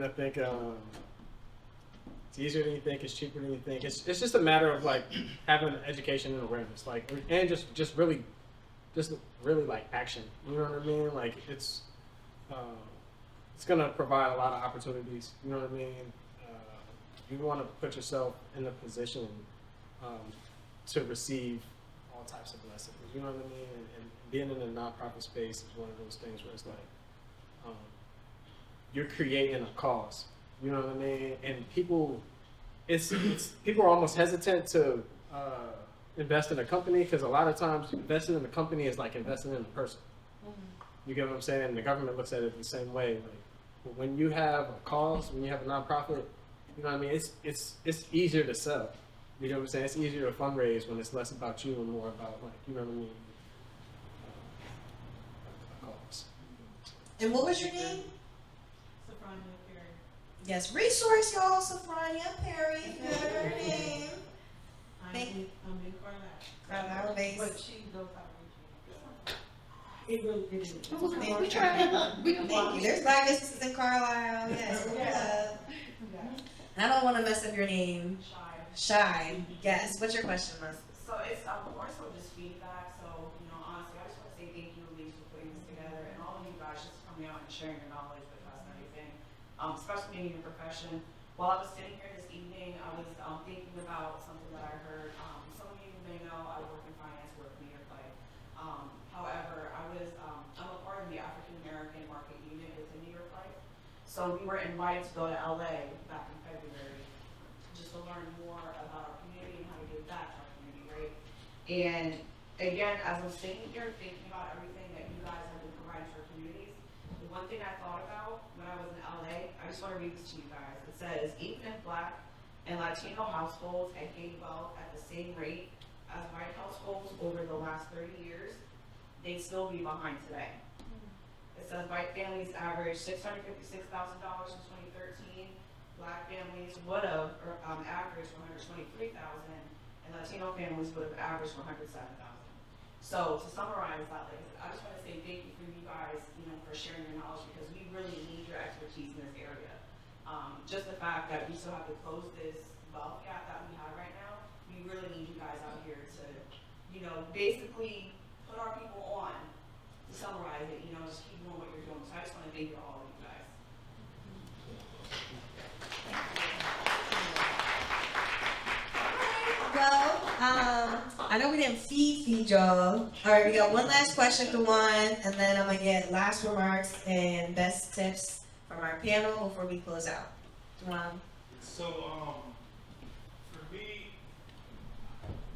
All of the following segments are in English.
I think it's easier than you think. It's cheaper than you think. It's just a matter of like having education and awareness, like, and just really like action. You know what I mean? Like it's gonna provide a lot of opportunities. You know what I mean? You want to put yourself in a position to receive all types of blessings. You know what I mean? And being in the nonprofit space is one of those things where it's like you're creating a cause. You know what I mean? And people, people are almost hesitant to invest in a company because a lot of times investing in a company is like investing in a person. You get what I'm saying? And the government looks at it the same way. Like when you have a cause, when you have a nonprofit, you know what I mean? It's easier to sell. You know what I'm saying? It's easier to fundraise when it's less about you and more about like, you know what I mean? A cause. And what was your name? Yes, resource, y'all. Sophronia Perry, if you ever heard her name. I'm in Carlisle based. But she knows how to reach me. It really is. Thank you. Thank you. There's black businesses in Carlisle. Yes, I don't want to mess up your name. Shy. Yes. What's your question, Mus? So it's more so just feedback. So, honestly, I just want to say thank you, Elise, for putting this together, and all of you guys just coming out and sharing your knowledge with us and everything, especially being in your profession. While I was sitting here this evening, I was thinking about something that I heard. Some of you may know I work in finance, work in New York Life. However, I'm a part of the African American market unit within New York Life. So we were invited to go to LA back in February just to learn more about our community and how to give back to our community, right? And again, as I'm sitting here thinking about everything that you guys have been providing for communities, the one thing I thought about when I was in LA, I just want to read this to you guys. It says, even if Black and Latino households had gained wealth at the same rate as white households over the last 30 years, they'd still be behind today. It says white families averaged $656,000 in 2013. Black families would have averaged $123,000, and Latino families would have averaged $107,000. So to summarize that, I just want to say thank you for you guys, for sharing your knowledge, because we really need your expertise in this area. Just the fact that we still have to close this wealth gap that we have right now, we really need you guys out here to, basically put our people on. To summarize it, just keep doing what you're doing. So I just want to thank you all of you guys. Well, I know we didn't feed y'all. All right, we got one last question for Juan, and then I'm going to get last remarks and best tips from our panel before we close out. Juan. So, for me,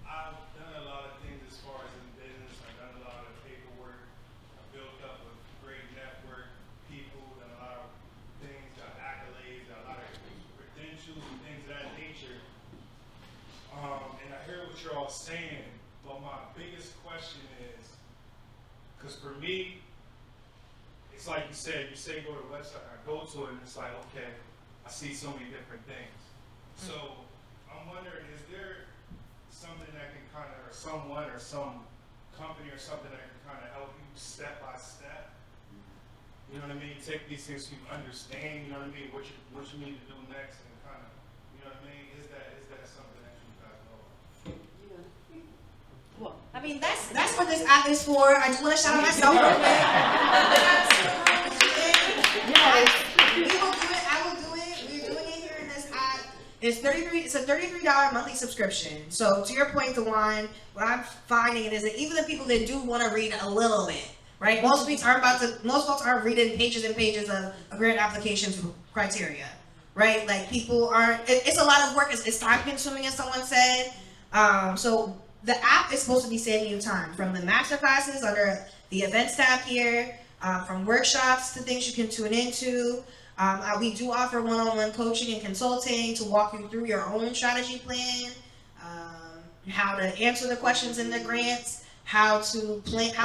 I've done a lot of things as far as in business. I've done a lot of paperwork. I built up a great network, people, done a lot of things, got accolades, got a lot of credentials and things of that nature. And I hear what you're all saying, but my biggest question is, because for me, it's like you say go to the website, I go to it, and it's like, okay, I see so many different things. So I'm wondering, is there something that can kind of, or someone or some company or something that can kind of help you step by step? You know what I mean? Take these things so you understand, you know what I mean, what you need to do next, and kind of, you know what I mean? Is that something that you guys know about? Well, I mean, that's what this app is for. I just want to shout out myself real quick. We will do it. I will do it. We're doing it here in this app. It's a $33 monthly subscription. So to your point, Dewan, what I'm finding is that even the people that do want to read a little bit, right? Most folks aren't reading pages and pages of grant applications criteria, right? Like people aren't. It's a lot of work. It's time consuming, as someone said. So the app is supposed to be saving you time from the master classes under the events tab here, from workshops to things you can tune into. We do offer one-on-one coaching and consulting to walk you through your own strategy plan, how to answer the questions in the grants, how to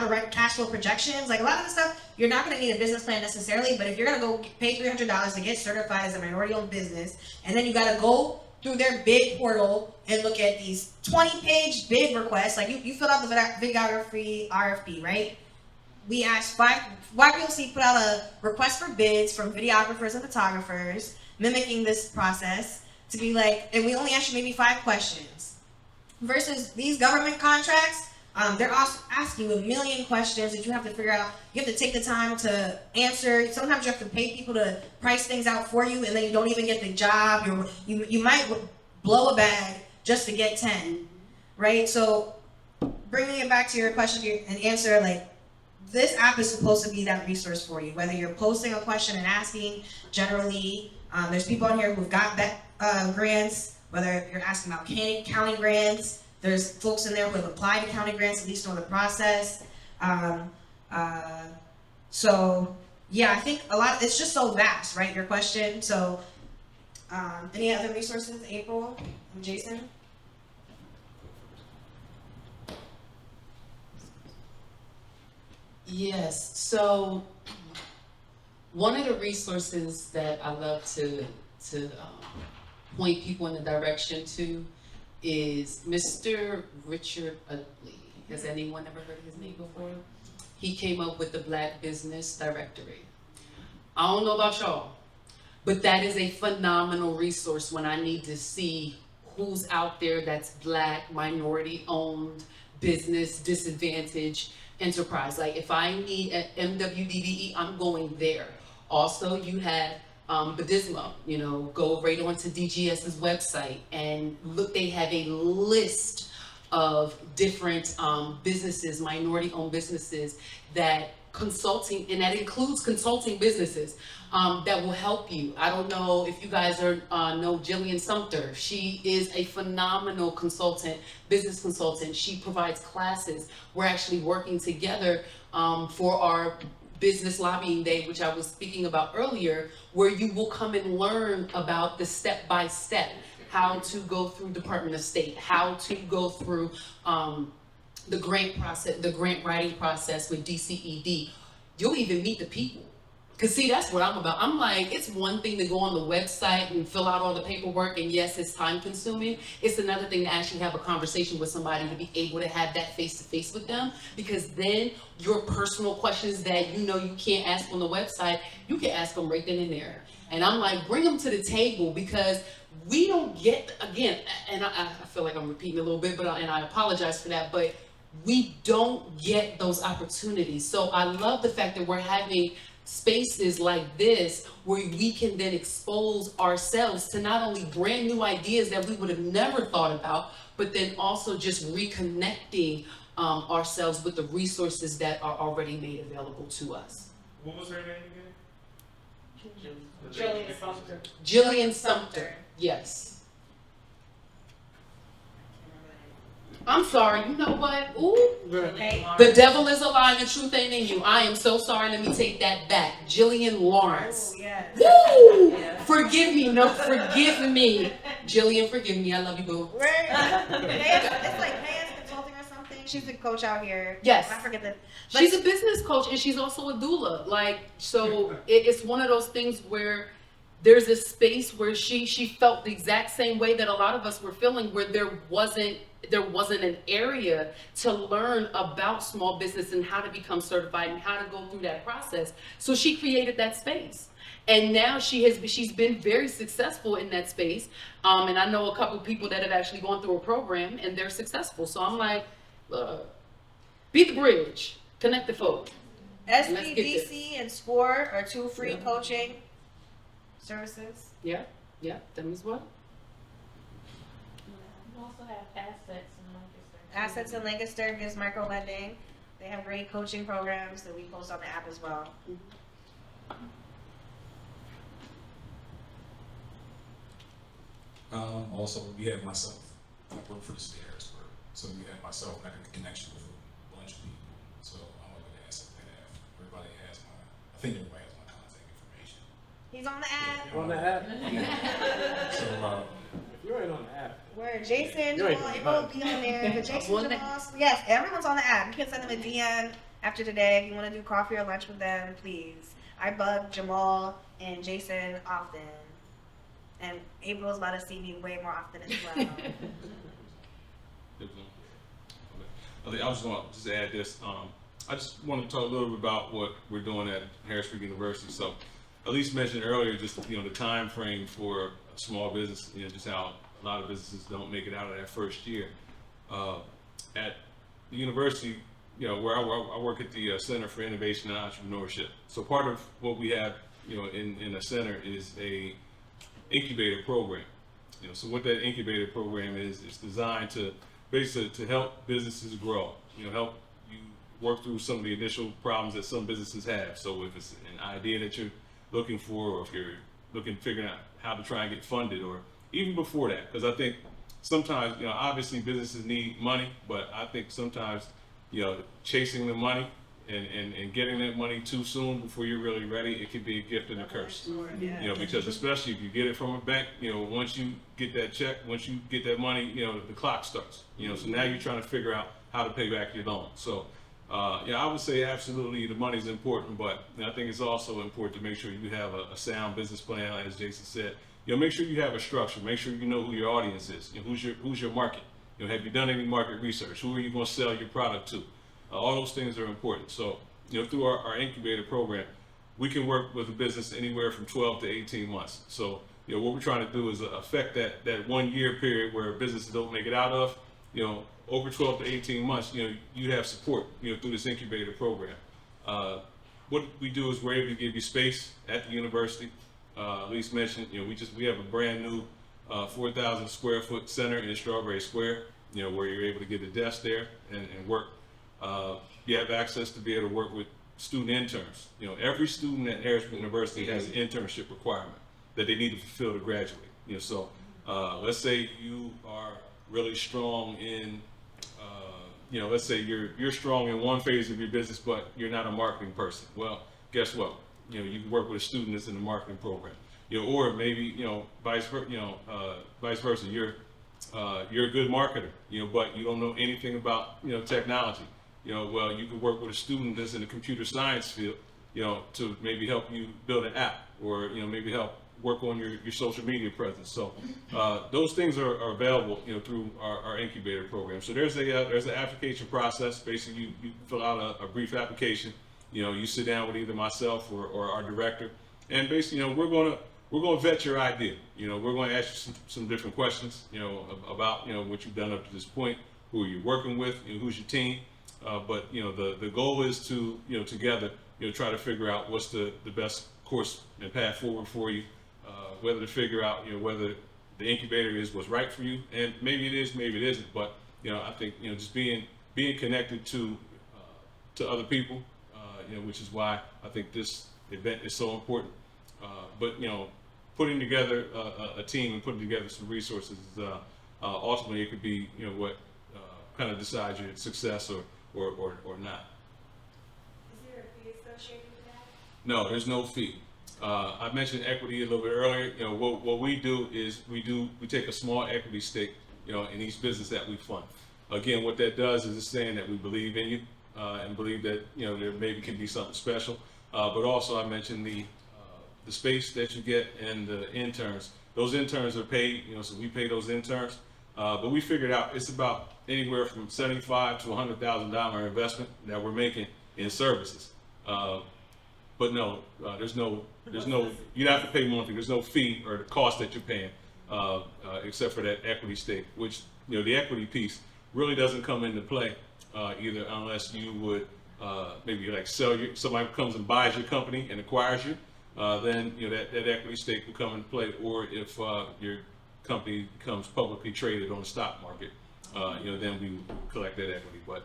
write cash flow projections. Like a lot of the stuff, you're not going to need a business plan necessarily, but if you're going to go pay $300 to get certified as a minority-owned business, and then you got to go through their bid portal and look at these 20-page bid requests, like you fill out the videography RFP, right? we asked YPOC put out a request for bids from videographers and photographers, mimicking this process to be like, and we only asked you maybe 5 questions. Versus these government contracts, they're also asking you a million questions that you have to figure out. You have to take the time to answer. Sometimes you have to pay people to price things out for you, and then you don't even get the job. You might blow a bag just to get 10, right? So bringing it back to your question and answer, like, this app is supposed to be that resource for you. Whether you're posting a question and asking, generally, there's people on here who've got grants. Whether you're asking about county grants, there's folks in there who have applied to county grants, at least know the process. So yeah, I think it's just so vast, right? Your question. So any other resources, April and Jason? Yes, so one of the resources that I love to point people in the direction to is Mr. Richard Utley. Has anyone ever heard of his name before? He came up with the Black Business Directory. I don't know about y'all, but that is a phenomenal resource when I need to see who's out there that's Black, minority-owned, business, disadvantaged enterprise. Like if I need an MWDBE, I'm going there. Also, you have Badismo, go right onto DGS's website and look, they have a list of different businesses, minority-owned businesses that consulting, and that includes consulting businesses that will help you. I don't know if you guys know Jillian Sumter. She is a phenomenal consultant, business consultant. She provides classes. We're actually working together for our business lobbying day, which I was speaking about earlier, where you will come and learn about the step-by-step, how to go through Department of State, how to go through the grant process, the grant writing process with DCED. You'll even meet the people. Cause see, that's what I'm about. I'm like, it's one thing to go on the website and fill out all the paperwork, and yes, it's time consuming. It's another thing to actually have a conversation with somebody, to be able to have that face to face with them, because then your personal questions that you can't ask on the website, you can ask them right then and there. And I'm like, bring them to the table, because we don't get, again, and I feel like I'm repeating a little bit, and I apologize for that, but we don't get those opportunities. So I love the fact that we're having spaces like this where we can then expose ourselves to not only brand new ideas that we would have never thought about, but then also just reconnecting ourselves with the resources that are already made available to us. What was her name again? Jillian Sumter. Jillian Sumter, yes. I'm sorry, you know what? Ooh. Okay. The devil is a lie and the truth ain't in you. I am so sorry. Let me take that back. Jillian Lawrence. Oh, yes. Woo! Yes. Forgive me. No, forgive me. Jillian, forgive me. I love you, boo. Right. It's like KS Consulting or something. She's the coach out here. Yes. I forget that. She's a business coach and she's also a doula. So it's one of those things where there's a space where she felt the exact same way that a lot of us were feeling, where there wasn't an area to learn about small business and how to become certified and how to go through that process. So she created that space. And now she's been very successful in that space. And I know a couple of people that have actually gone through a program and they're successful. So I'm like, be the bridge, connect the folk. SBDC and SCORE are 2 free coaching services. Yeah, them as well. We also have assets in Lancaster. Assets in Lancaster gives micro lending. They have great coaching programs that we post on the app as well. Also, we have myself. I work for the state of Harrisburg, so we have myself having a connection with a bunch of people. So I'm a good asset to have. Everybody has I think everybody has my contact information. He's on the app. On the app. So If you ain't on the app, Where Jason, You ain't Jamal, it gonna will be on there. But Jason, On the- Jamal, yes, everyone's on the app. You can send them a DM after today if you want to do coffee or lunch with them, please. I bug Jamal and Jason often. And April's about to see me way more often as well. Okay. I was just going to add this. I just want to talk a little bit about what we're doing at Harrisburg University. So, Elise mentioned earlier just the time frame for a small business, just how a lot of businesses don't make it out of that first year. At the university, where I work at the Center for Innovation and Entrepreneurship. So part of what we have, in the center is a incubator program. So what that incubator program is, it's designed to basically to help businesses grow. Help you work through some of the initial problems that some businesses have. So if it's an idea that you're looking for, or if you're figuring out how to try and get funded, or even before that, because I think sometimes, obviously businesses need money, but I think sometimes, chasing the money and getting that money too soon before you're really ready, it could be a gift and a curse. Because especially if you get it from a bank, once you get that check, once you get that money, the clock starts. So now you're trying to figure out how to pay back your loan. So, I would say absolutely the money's important, but I think it's also important to make sure you have a sound business plan, as Jason said. Make sure you have a structure. Make sure you know who your audience is. Who's your market. Have you done any market research? Who are you going to sell your product to? All those things are important. So, through our incubator program, we can work with a business anywhere from 12 to 18 months. So, what we're trying to do is affect that 1 year period where businesses don't make it out of. Over 12 to 18 months, you have support, through this incubator program. What we do is we're able to give you space at the university. Elise mentioned, we have a brand new 4,000 square foot center in Strawberry Square, where you're able to get a desk there and work. You have access to be able to work with student interns. Every student at Harrisburg University has an internship requirement that they need to fulfill to graduate. So let's say you are really strong in, let's say you're strong in one phase of your business, but you're not a marketing person. Well, guess what? You can work with a student that's in the marketing program. Or maybe vice versa. You're a good marketer, but you don't know anything about technology. Well, you can work with a student that's in the computer science field, to maybe help you build an app, or maybe help work on your social media presence. So those things are available, through our incubator program. So there's an application process. Basically, you fill out a brief application. You sit down with either myself or our director, and basically, we're going to vet your idea. We're going to ask you some different questions, about what you've done up to this point, who you're working with, who's your team. But the goal is to together try to figure out what's the best course and path forward for you. Whether to figure out whether the incubator is what's right for you, and maybe it is, maybe it isn't. But I think just being connected to other people, which is why I think this event is so important. But putting together a team and putting together some resources, ultimately it could be what kind of decides your success or not. Is there a fee associated with that? No, there's no fee. I mentioned equity a little bit earlier. What we do is we take a small equity stake, in each business that we fund. Again, what that does is it's saying that we believe in you, and believe that there maybe can be something special. But also I mentioned the space that you get and the interns. Those interns are paid, so we pay those interns. But we figured out it's about anywhere from $75,000 to $100,000 investment that we're making in services. But no, there's no, you don't have to pay monthly. There's no fee or the cost that you're paying, except for that equity stake, which, the equity piece really doesn't come into play, either unless you would, maybe like somebody comes and buys your company and acquires you, then, that equity stake will come into play. Or if, your company becomes publicly traded on the stock market, then we collect that equity. But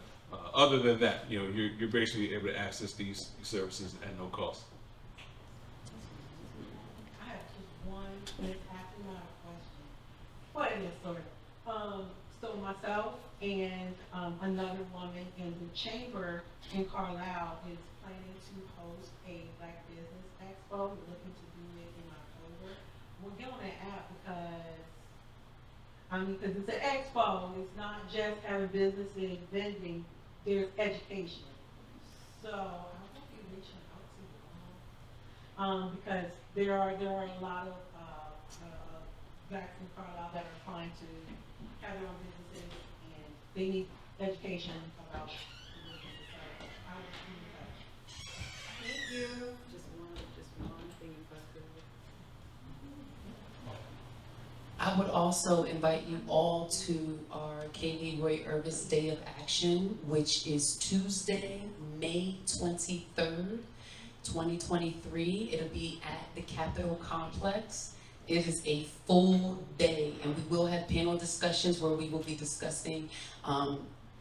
other than that, you're basically able to access these services at no cost. I have just one, it's actually not a question. Well, it is sort of. So myself and another woman in the chamber in Carlisle is planning to host a Black Business Expo. We're looking to do it in October. We'll get on that app because it's an expo. It's not just having businesses vending. There's education. So I hope you're reaching out to because there are a lot of Blacks in Carlisle that are trying to have their own businesses, and they need education about the business. So I I would do that. Thank you. Just one thing if I could. I would also invite you all to our Kaylee Roy Irvis Day of Action, which is Tuesday, May 23rd, 2023. It'll be at the Capitol Complex. It is a full day, and we will have panel discussions where we will be discussing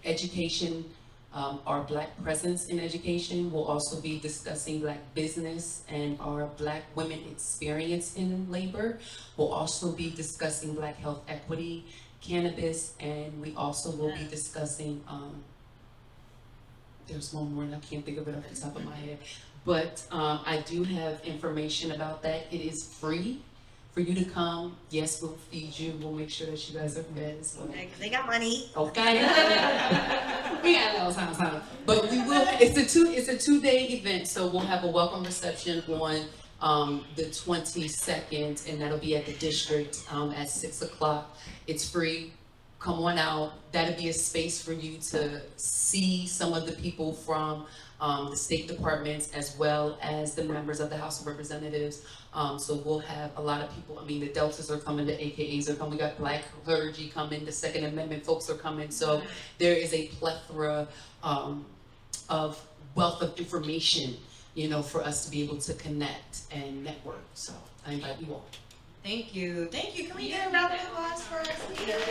education, our Black presence in education. We'll also be discussing Black business and our Black women experience in labor. We'll also be discussing Black health equity, cannabis, and we also will be discussing, there's one more and I can't think of it off the top of my head, but I do have information about that. It is free for you to come. Yes, we'll feed you. We'll make sure that you guys are fed as well. They got money. Okay. We got a little time. But we will, it's a two-day event, so we'll have a welcome reception on the 22nd, and that'll be at the district at 6 o'clock. It's free. Come on out. That'll be a space for you to see some of the people from the state departments as well as the members of the House of Representatives. So we'll have a lot of people. I mean, the Deltas are coming, the AKAs are coming, we got Black clergy coming, the Second Amendment folks are coming. So there is a plethora of wealth of information, you know, for us to be able to connect and network. So I invite you all. Thank you. Thank you. Can we get a round of applause for our speakers?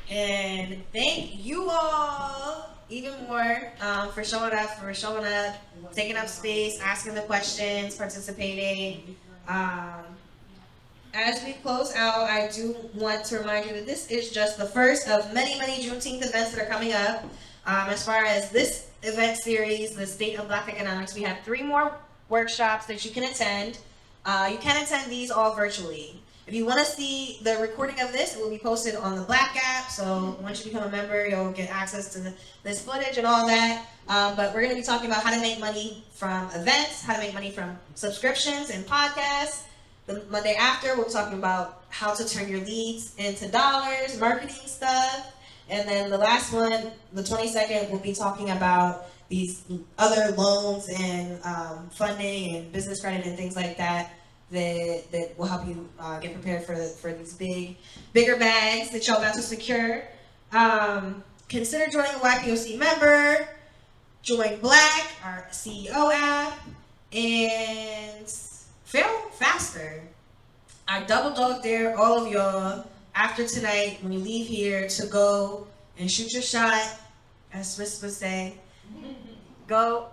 And thank you all even more for showing up, taking up space, asking the questions, participating. As we close out, I do want to remind you that this is just the first of many, many Juneteenth events that are coming up. As far as this event series, the State of Black Economics, we have 3 more workshops that you can attend. You can attend these all virtually. If you want to see the recording of this, it will be posted on the Black app. So once you become a member, you'll get access to this footage and all that. But we're going to be talking about how to make money from events, how to make money from subscriptions and podcasts. The Monday after, we're talking about how to turn your leads into dollars, marketing stuff. And then the last one, the 22nd, we'll be talking about these other loans and funding and business credit and things like that. That will help you get prepared for these bigger bags that y'all about to secure. Consider joining a YPOC member, join Black, our CEO app, and fail faster. I double dog dare all of y'all after tonight when you leave here to go and shoot your shot, as Swiss would say. Go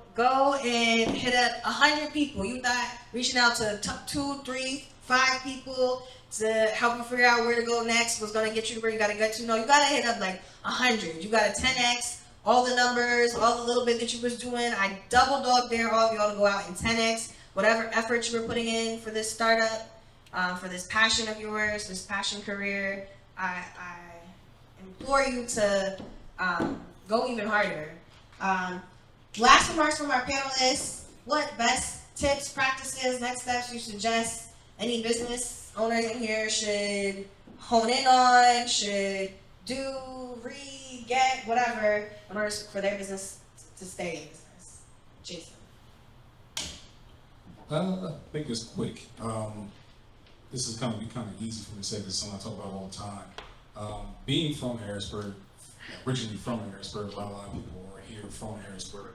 and hit up 100 people. You thought reaching out to 2, 3, 5 people to help you figure out where to go next was going to get you to where you got to get to. No, you got to hit up like 100. You got to 10x all the numbers, all the little bit that you was doing. I double dog dare all of y'all to go out and 10x whatever effort you were putting in for this startup, for this passion of yours, this passion career. I implore you to go even harder. Last remarks from our panelists. What best tips, practices, next steps you suggest any business owners in here should hone in on, should do, read, get, whatever, in order for their business to stay in business? Jason. I think it's quick. This is kind of easy for me to say this, something I talk about all the time. Being from Harrisburg, originally from Harrisburg, a lot of people are here from Harrisburg.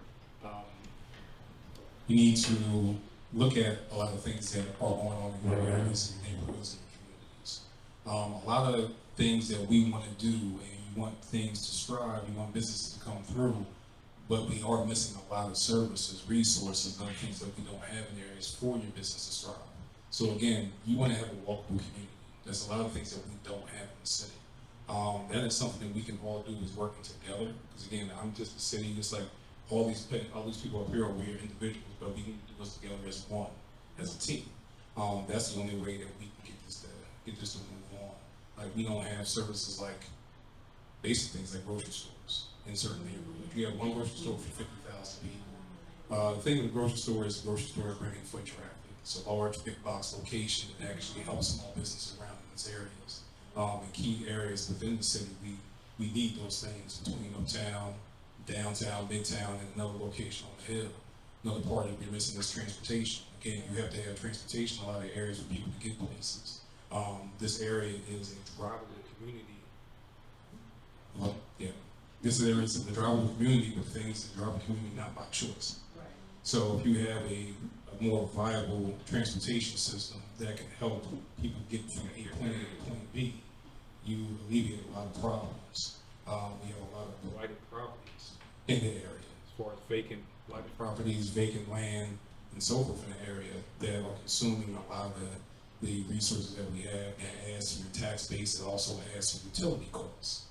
You need to look at a lot of things that are going on in your areas and neighborhoods and communities. A lot of things that we want to do, and you want things to strive, you want businesses to come through, but we are missing a lot of services, resources, other things that we don't have in areas for your business to strive. So again, you want to have a walkable community. There's a lot of things that we don't have in the city. That is something that we can all do is working together. Because again, I'm just a city, just like all these people up here are we're individuals, but we can do this together as one, as a team. That's the only way that we can get this to move on. Like we don't have services like basic things like grocery stores in certain neighborhoods. You have one grocery store for 50,000 people. The thing with the grocery store is bringing foot traffic. It's a large big box location that actually helps small businesses around in these areas. In key areas within the city, we need those things between uptown, downtown, midtown, and another location on the hill. Another part that we're missing is transportation. Again, you have to have transportation in a lot of areas for people to get places. This area is a drivable community. Well, yeah, this area is a drivable community, but things that drivable community not by choice. Right. So if you have a more viable transportation system that can help people get from A point A to point B, you alleviate a lot of problems. We have a lot of blighted properties in the area, as far as vacant blighted properties, vacant land, and so forth in the area that are consuming a lot of the resources that we have, and adds to your tax base, and also adds to utility costs.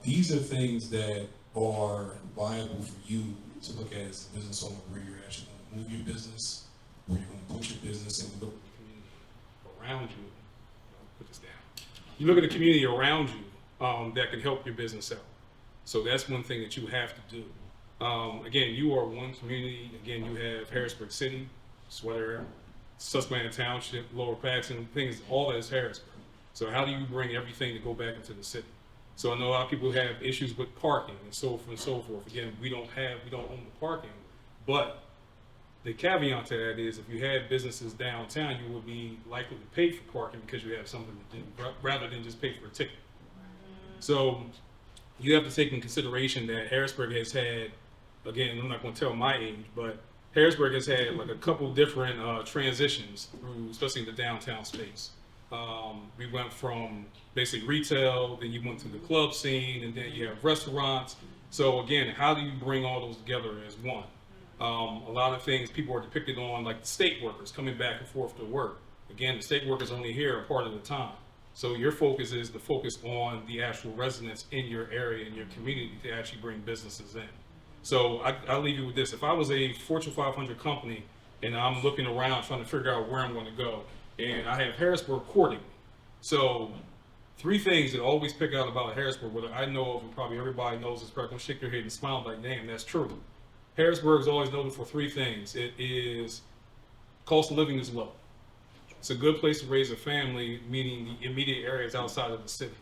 These are things that are viable for you to look at as a business owner, where you're actually going to move your business, where you're going to push your business, and look at the community around you. Put this down. You look at the community around you that can help your business out. So that's one thing that you have to do. Again, you are one community. Again, you have Harrisburg City, Sweater, Susquehanna Township, Lower Paxton, things, all that is Harrisburg. So how do you bring everything to go back into the city? So I know a lot of people have issues with parking and so forth and so forth. Again, we don't own the parking, but the caveat to that is if you had businesses downtown, you would be likely to pay for parking because you have something to do, rather than just pay for a ticket. So you have to take in consideration that Harrisburg has had, again, I'm not going to tell my age, but Harrisburg has had like a couple different transitions through, especially the downtown space. We went from basically retail, then you went to the club scene, and then you have restaurants. So again, how do you bring all those together as one? A lot of things people are depicted on, like the state workers coming back and forth to work. Again, the state workers only here a part of the time. So your focus is to focus on the actual residents in your area, in your community, to actually bring businesses in. So I'll leave you with this. If I was a Fortune 500 company and I'm looking around trying to figure out where I'm going to go, and I have Harrisburg courting me. So 3 things that always pick out about Harrisburg, whether I know of and probably everybody knows, is probably going to shake their head and smile like, damn, that's true. Harrisburg is always noted for 3 things. It is, cost of living is low. It's a good place to raise a family, meaning the immediate areas outside of the city.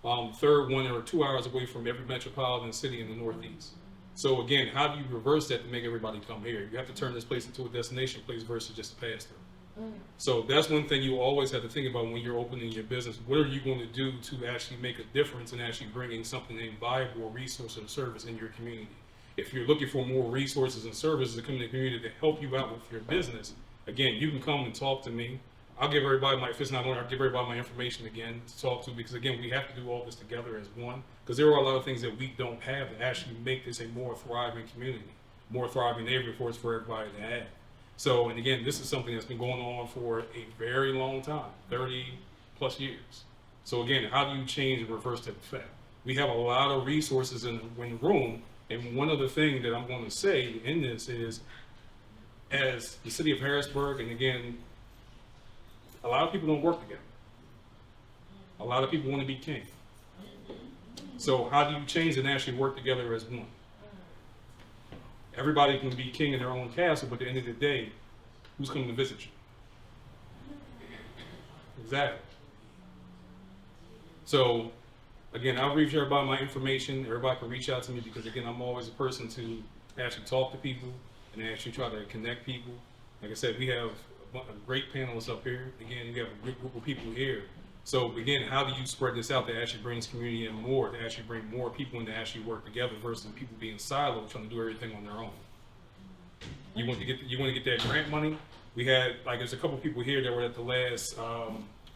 Third one, are 2 hours away from every metropolitan city in the Northeast. So again, how do you reverse that to make everybody come here? You have to turn this place into a destination place versus just a pass-through. So that's one thing you always have to think about when you're opening your business. What are you going to do to actually make a difference and actually bringing something, a viable resource or service in your community? If you're looking for more resources and services to come in the community to help you out with your business, again, you can come and talk to me. I'll give everybody my, if it's not on, I'll give everybody my information again to talk to, because again, we have to do all this together as one, because there are a lot of things that we don't have that actually make this a more thriving community, more thriving neighborhood for everybody to have. So, and again, this is something that's been going on for a very long time, 30 plus years. So again, how do you change and reverse that effect? We have a lot of resources in the room, and one other thing that I'm going to say in this is, as the city of Harrisburg, and again, a lot of people don't work together. A lot of people want to be king. So how do you change and actually work together as one? Everybody can be king in their own castle, but at the end of the day, who's coming to visit you? Exactly. So again, I'll reach everybody my information. Everybody can reach out to me, because again, I'm always a person to actually talk to people and actually try to connect people. Like I said, we have a great panelists up here. Again, we have a great group of people here. So again, how do you spread this out that actually brings community in more, to actually bring more people in to actually work together versus people being siloed trying to do everything on their own? You want to get that grant money? We had, like, there's a couple people here that were at the last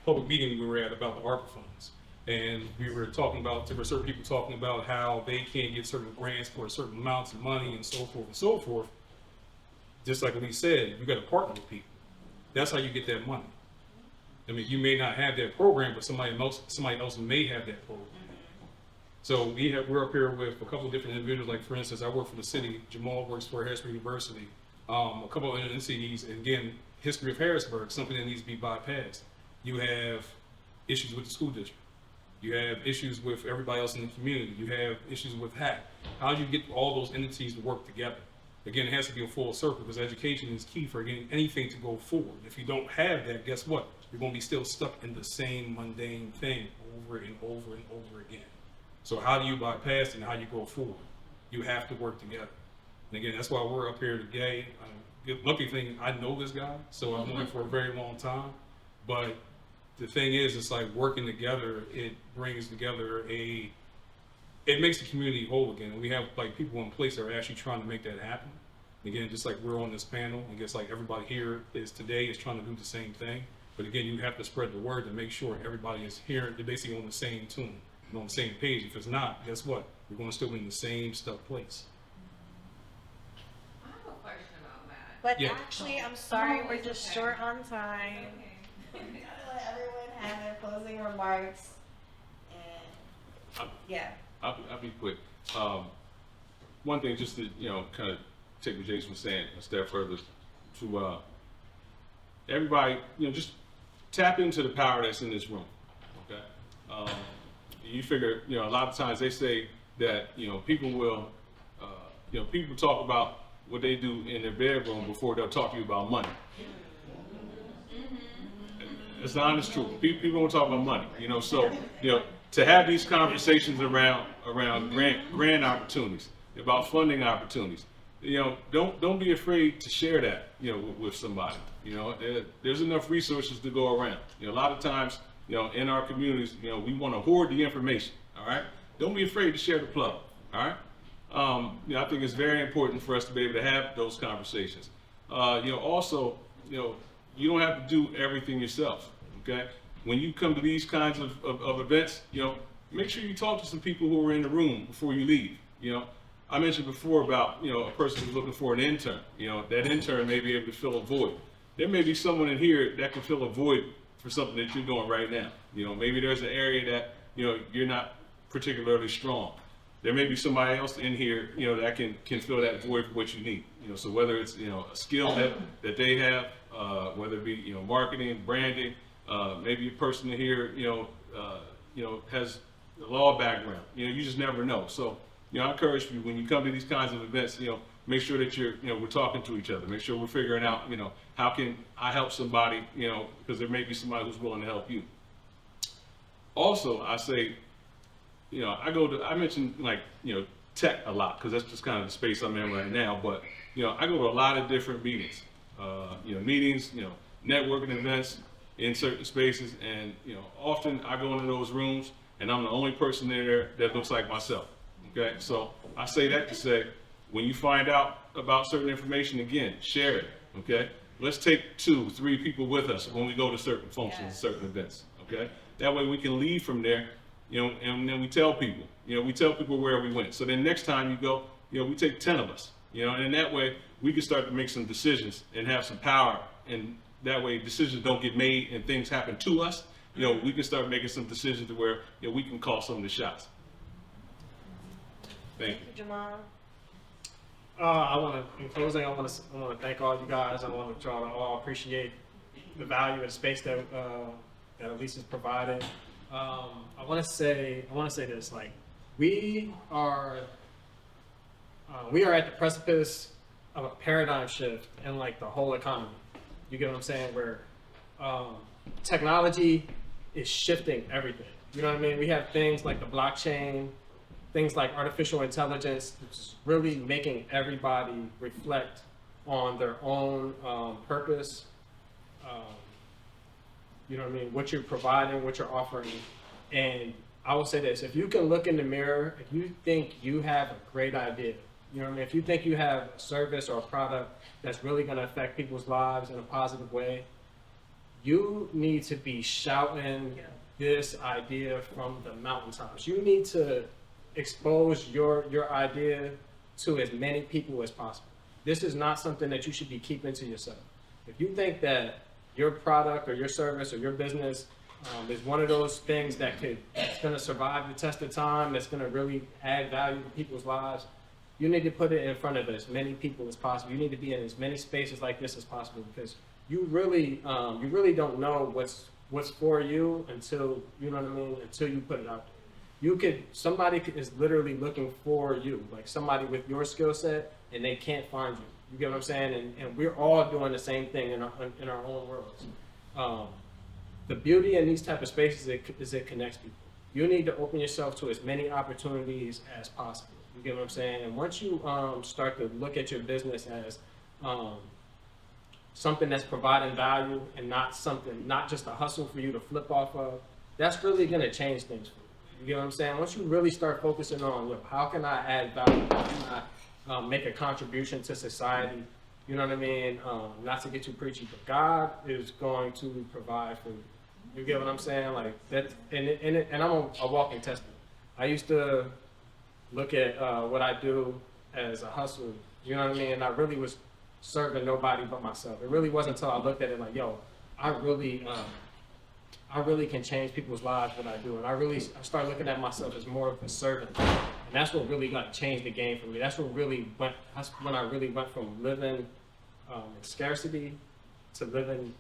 public meeting we were at about the ARPA funds. And we were talking about, there were certain people talking about how they can't get certain grants for certain amounts of money and so forth and so forth. Just like we said, you got to partner with people. That's how you get that money. I mean, you may not have that program, but somebody else may have that program. So we're up here with a couple of different individuals. Like, for instance, I work for the city. Jamal works for Harrisburg University. A couple of entities, and again, history of Harrisburg, something that needs to be bypassed. You have issues with the school district. You have issues with everybody else in the community. You have issues with HAC. How do you get all those entities to work together? Again, it has to be a full circle, because education is key for getting anything to go forward. If you don't have that, guess what? You're going to be still stuck in the same mundane thing over and over and over again. So how do you bypass it and how you go forward? You have to work together. And again, that's why we're up here today. Lucky thing, I know this guy, so I've known him for a very long time. But the thing is, it's like working together, it brings together it makes the community whole again. And we have like people in place that are actually trying to make that happen. Again, just like we're on this panel, I guess like everybody here is trying to do the same thing. But again, you have to spread the word to make sure everybody is here, they're basically on the same tune and on the same page. If it's not, guess what? We're going to still be in the same stuck place. I have a question about that. But Yeah. actually, I'm sorry, Oh, we're it's just okay. short on time. Okay. Gotta let everyone have their closing remarks. And yeah. I'll be quick. One thing, just to kind of take what Jason was saying a step further, to everybody, just tap into the power that's in this room. Okay, you figure, a lot of times they say that people will, people talk about what they do in their bedroom before they'll talk to you about money. It's the honest truth. People don't talk about money, so to have these conversations around grant opportunities, about funding opportunities, don't be afraid to share that with somebody. There's enough resources to go around. A lot of times, in our communities, we want to hoard the information. All right, don't be afraid to share the plug. All right, I think it's very important for us to be able to have those conversations. Also, you don't have to do everything yourself. Okay, when you come to these kinds of events, make sure you talk to some people who are in the room before you leave. I mentioned before about a person who's looking for an intern. That intern may be able to fill a void. There may be someone in here that can fill a void for something that you're doing right now. Maybe there's an area that you're not particularly strong. There may be somebody else in here that can fill that void for what you need. So whether it's a skill that they have, whether it be marketing, branding, maybe a person in here has a law background. You just never know. So I encourage you, when you come to these kinds of events, make sure that we're talking to each other. Make sure we're figuring out, how can I help somebody, because there may be somebody who's willing to help you. Also, I say, I mentioned tech a lot because that's just kind of the space I'm in right now. But I go to a lot of different meetings, networking events in certain spaces, and often I go into those rooms and I'm the only person there that looks like myself. Okay, so I say that to say, when you find out about certain information, again, share it. Okay, let's take 2-3 people with us when we go to certain functions, certain events. Okay, that way we can leave from there, and then we tell people, where we went. So then next time you go, we take 10 of us, and in that way we can start to make some decisions and have some power, and that way decisions don't get made and things happen to us. We can start making some decisions to where we can call some of the shots. Thank you. Jamal. In closing, I want to thank all you guys. I want to all appreciate the value and space that Elise has provided. I want to say this: like, we are at the precipice of a paradigm shift in like the whole economy. You get what I'm saying? Where technology is shifting everything. You know what I mean? We have things like the blockchain, things like artificial intelligence, which is really making everybody reflect on their own purpose. You know what I mean? What you're providing, what you're offering. And I will say this: if you can look in the mirror, if you think you have a great idea, you know what I mean? If you think you have a service or a product that's really going to affect people's lives in a positive way, you need to be shouting this idea from the mountaintops. You need to expose your idea to as many people as possible. This is not something that you should be keeping to yourself. If you think that your product or your service or your business is one of those things that's going to survive the test of time, that's going to really add value to people's lives, you need to put it in front of as many people as possible. You need to be in as many spaces like this as possible, because you really don't know what's for you until, you know what I mean, until you put it out there. Somebody is literally looking for you, like somebody with your skill set, and they can't find you. You get what I'm saying? And we're all doing the same thing in our own worlds. The beauty in these type of spaces is it connects people. you need to open yourself to as many opportunities as possible. You get what I'm saying? And once you start to look at your business as something that's providing value and not just a hustle for you to flip off of, that's really gonna change things for you. You get what I'm saying? Once you really start focusing on, look, how can I add value? How can I make a contribution to society? You know what I mean? Not to get too preachy, but God is going to provide for you. You get what I'm saying? Like that, and I'm a walking testament. I used to look at what I do as a hustle. You know what I mean? And I really was serving nobody but myself. It really wasn't until I looked at it like, yo, I really can change people's lives what I do. And I started looking at myself as more of a servant. And that's what really like changed the game for me. That's when I really went from living in scarcity to living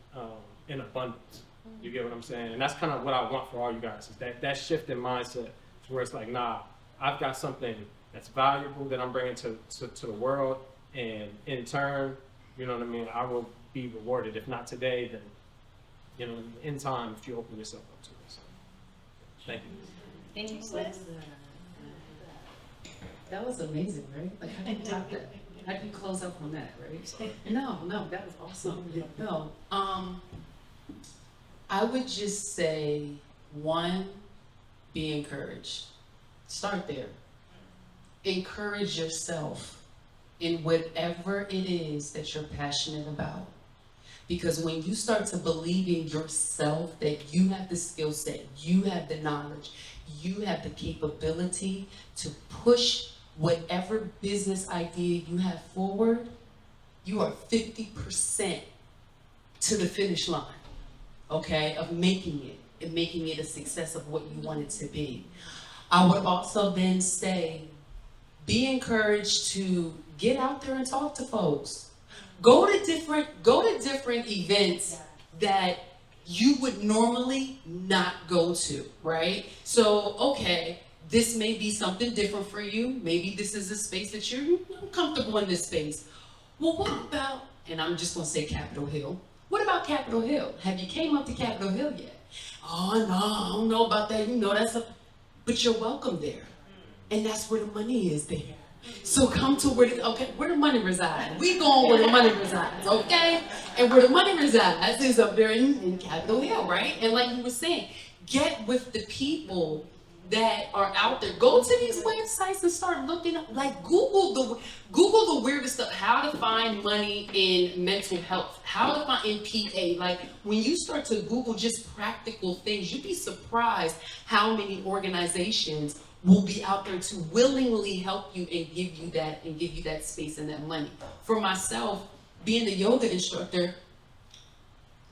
in abundance. You get what I'm saying? And that's kind of what I want for all you guys, is that shift in mindset to where it's like, nah, I've got something that's valuable that I'm bringing to the world. And in turn, you know what I mean, I will be rewarded. If not today, then, you know, in time, if you open yourself up to it. So, thank you. Thank you, sis. That was amazing, right? Like, how did you top that? How did you close up on that, right? No, that was awesome. No, I would just say, one, be encouraged. Start there. Encourage yourself in whatever it is that you're passionate about. Because when you start to believe in yourself that you have the skill set, you have the knowledge, you have the capability to push whatever business idea you have forward, you are 50% to the finish line, okay, of making it a success of what you want it to be. I would also then say, be encouraged to get out there and talk to folks. Go to different events that you would normally not go to, right? So, okay, this may be something different for you. Maybe this is a space that you're comfortable in this space. Well, what about, and I'm just gonna say Capitol Hill. What about Capitol Hill? Have you came up to Capitol Hill yet? Oh no, I don't know about that. You know, but you're welcome there. And that's where the money is there. So come to where the money resides. We going where the money resides, okay? And where the money resides is up there in Capitol Hill, right? And like you were saying, get with the people that are out there. Go to these websites and start looking up, like Google the weirdest stuff, how to find money in mental health, how to find in PA. Like when you start to Google just practical things, you'd be surprised how many organizations will be out there to willingly help you and give you that space and that money. For myself, being a yoga instructor,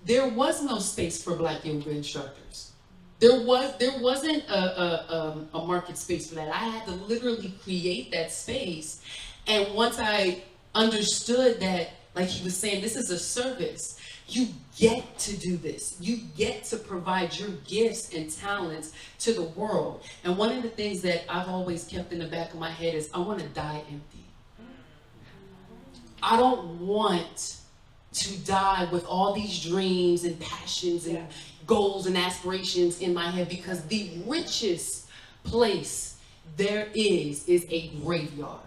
there was no space for Black yoga instructors. There wasn't a market space for that. I had to literally create that space. And once I understood that, like he was saying, this is a service. You get to do this. You get to provide your gifts and talents to the world. And one of the things that I've always kept in the back of my head is I want to die empty. I don't want to die with all these dreams and passions and goals and aspirations in my head, because the richest place there is a graveyard.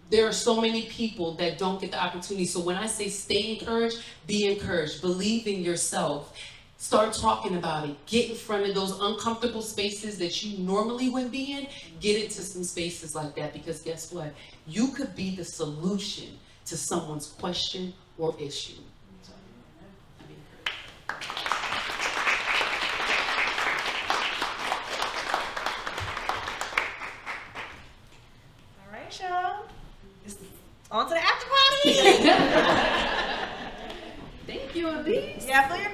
There are so many people that don't get the opportunity. So when I say stay encouraged, be encouraged. Believe in yourself. Start talking about it. Get in front of those uncomfortable spaces that you normally wouldn't be in. Get into some spaces like that, because guess what? You could be the solution to someone's question or issue. So, be encouraged. All right, y'all. On to the after party. Thank you, Elise. Yeah, for your